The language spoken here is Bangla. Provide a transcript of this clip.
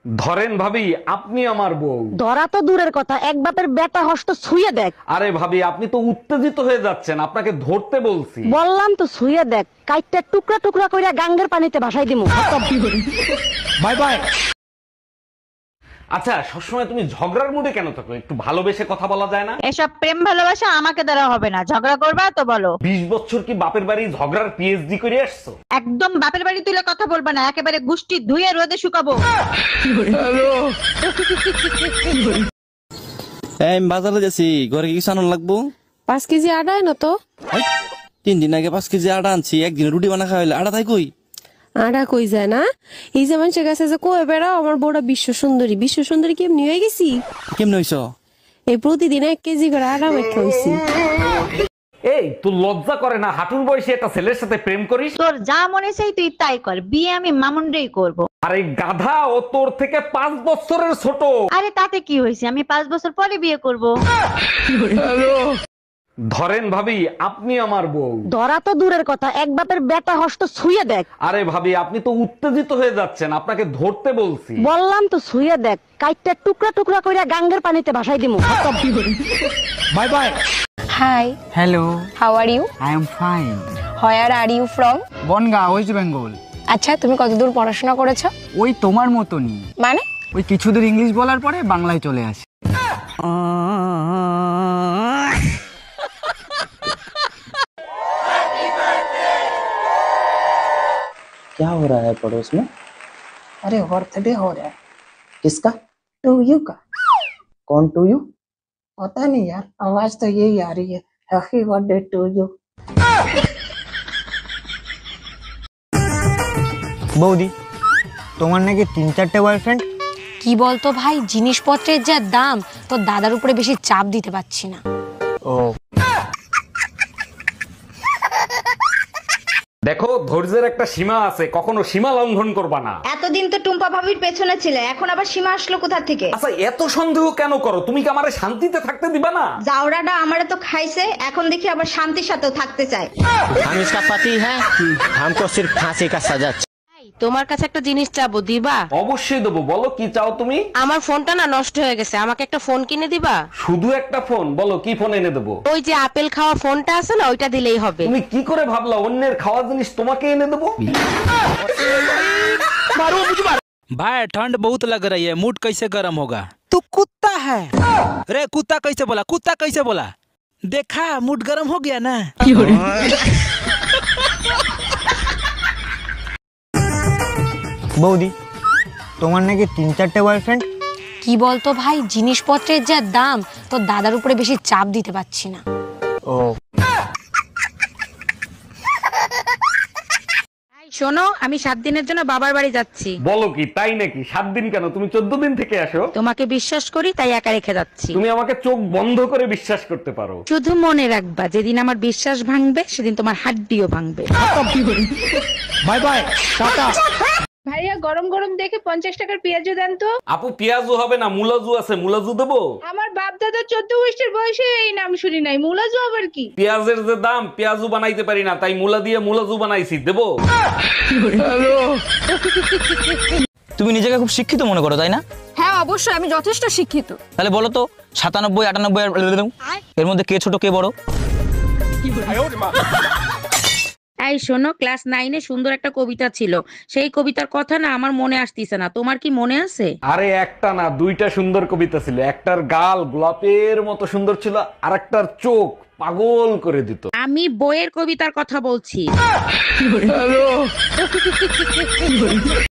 ধরেন ভাবি, আপনি আমার বউ। ধরা তো দূরের কথা, এক বাপের বেটা হস্ত ছুঁয়ে দেখ। আরে ভাবি, আপনি তো উত্তেজিত হয়ে যাচ্ছেন, আপনাকে ধরতে বলছি। বললাম তো ছুঁয়ে দেখ, কাইটটা টুকরা টুকরা কইরা গাঙ্গের পানিতে ভাসাই দিমু। Bye bye. আচ্ছা, সবসময় তুমি ঝগড়ার মুডে কেন থাকো? একটু ভালোবেসে কথা বলা যায় না? এসব প্রেম ভালোবাসা আমাকে দ্বারা হবে না। ঝগড়া করবা তো বলো। 20 বছর কি বাপের বাড়ি ঝগড়ার পিএইচডি করে আসছো? একদম বাপের বাড়ি তুলে কথা বলবা না, একেবারে গুষ্টি ধুয়ে রোদে শুকাবো। আমি বাজারে যাচ্ছি, ঘরে কিছু আনার লাগবো। 5 কেজি আটা এনো তো। 3 দিন আগে 5 কেজি আটা আনছি, একদিন রুটি বানা খাওয়াইলে আটা তাই কই? আটা কই যায় না, এই যে মানুষের কাছে যে কয়ে বেড়াও আমার বউটা বিশ্ব সুন্দরী। বিশ্ব সুন্দরী কেমনি হয়ে গেছি? কেমনে হইছ? এই প্রতিদিন 1 কেজি করে আটা মেখে হইছি। এই, তোর লজ্জা করে না হাঁটুর বয়সে একটা ছেলের সাথে প্রেম করিস? তোর যা মনে চাই তুই তাই কর, বিয়ে আমি মামুনরেই করব। আর এই গাধা, ও তোর থেকে 5 বছরের ছোট। আরে তাতে কি হয়েছে, আমি 5 বছর পরে বিয়ে করব। ধরেন ভাবি, আপনি আমার বউ। ধরা তো দূরের কথা, এক বাপের বেটা হস্ত ছুঁয়ে দেখ। আরে ভাবি, আপনি তো উত্তেজিত হয়ে যাচ্ছেন, আপনাকে ধরতে বলছি। বললাম তো ছুঁয়ে দেখ, কাইটটা টুকরা টুকরা কইরা গাঙ্গের পানিতে ভাসাই দিমু। Bye bye. Hi, Hello, how are you? I am fine. Where are you from? Bongaon, West Bengal. আচ্ছা, তুমি কতদূর পড়াশোনা করেছো? ওই তোমার মতনই, মানে? ওই কিছুদূর ইংলিশ বলার পরে বাংলায় চলে আসি। क्या हो रहा है पड़ोस में? अरे बर्थडे हो रहा है। किसका? टू यू का। कौन टू यू? पता नहीं यार, आवाज तो यही आ रही है, हैप्पी बर्थडे टू यू। বৌদি, তোমার নাকি 3-4টে বয়ফ্রেন্ড? কি বলতো ভাই, জিনিসপত্রের যা দাম, তো দাদার উপরে বেশি চাপ দিতে পারছি না। ও, দেখো, ধৈর্যের একটা সীমা আছে, কখনো সীমা লঙ্ঘন করবা না। এতদিন তো টুম্পা ভাবির পেছনে ছিলে, এখন আবার সীমা আসলো কোথা থেকে? আচ্ছা, এত সন্দেহ কেন করো? তুমি কি আমারে শান্তিতে থাকতে দিবা না? জাউরাটা আমারে তো খাইছে, এখন দেখি আবার শান্তির সাথেও থাকতে চায়। हम इसका पति है, हमको सिर्फ फांसी का सजा। তোমার কাছে একটা জিনিস চাবো, দিবা? অবশ্যই দেবো, বলো কি চাও তুমি? আমার ফোনটা না নষ্ট হয়ে গেছে, আমাকে একটা ফোন কিনে দিবা? শুধু একটা ফোন? বলো কি ফোন এনে দেবো। ওই যে আপেল খাওয়া ফোনটা আছে না, ওইটা দিলেই হবে। তুমি কি করে ভাবলা অন্যের খাওয়া জিনিস তোমাকে এনে দেবো? भाई ठंड बहुत लग रही है, मूड कैसे गर्म होगा? तू कुत्ता है? रे कुत्ता कैसे बोला? कुत्ता कैसे बोला? देखा, मूड गर्म हो गया ना। বৌদি, তোমার নাকি 3-4টে বয়ফ্রেন্ড? কি বলতো ভাই, জিনিসপত্রের যা দাম, তো দাদার উপরে বেশি চাপ দিতে পারছি না। ও, শোনো, আমি 7 দিনের জন্য বাবার বাড়ি যাচ্ছি। বলো কি, তাই নাকি? 7 দিন কেন? তুমি 14 দিন থেকে আসো। তোমাকে বিশ্বাস করি তাই একা রেখে যাচ্ছি। তুমি আমাকে চোখ বন্ধ করে বিশ্বাস করতে পারো। শুধু মনে রাখবা, যেদিন আমার বিশ্বাস ভাঙবে সেদিন তোমার হাড্ডিও ভাঙবে। Bye bye, tata. ভাইয়া, গরম গরম দেখে 50 টাকার পেঁয়াজু দেন তো। আপু, পেঁয়াজু হবে না, মুলাজু আছে, মুলাজু দেবো? আমার বাপ দাদা 14 বছর বয়সে এই নাম শুনি নাই, মুলাজু আবার কি? পেঁয়াজের যে দাম, পেঁয়াজু বানাইতে পারি না, তাই মুলা দিয়ে মুলাজু বানাইছি, দেবো? তুমি নিজেকে খুব শিক্ষিত মনে করো, তাই না? হ্যাঁ অবশ্যই, আমি যথেষ্ট শিক্ষিত। তাহলে বলো তো, 97, 98 এর মধ্যে কে ছোট কে বড়? এই শোনো, ক্লাস 9 এ সুন্দর একটা কবিতা ছিল, সেই কবিতার কথা না আমার মনে আসতিছে না, তোমার কি মনে আছে? আরে একটা না, 2টা সুন্দর কবিতা ছিল। একটার গাল গোলাপের মতো সুন্দর ছিল, আর একটার চোখ পাগল করে দিত। আমি বইয়ের কবিতার কথা বলছি।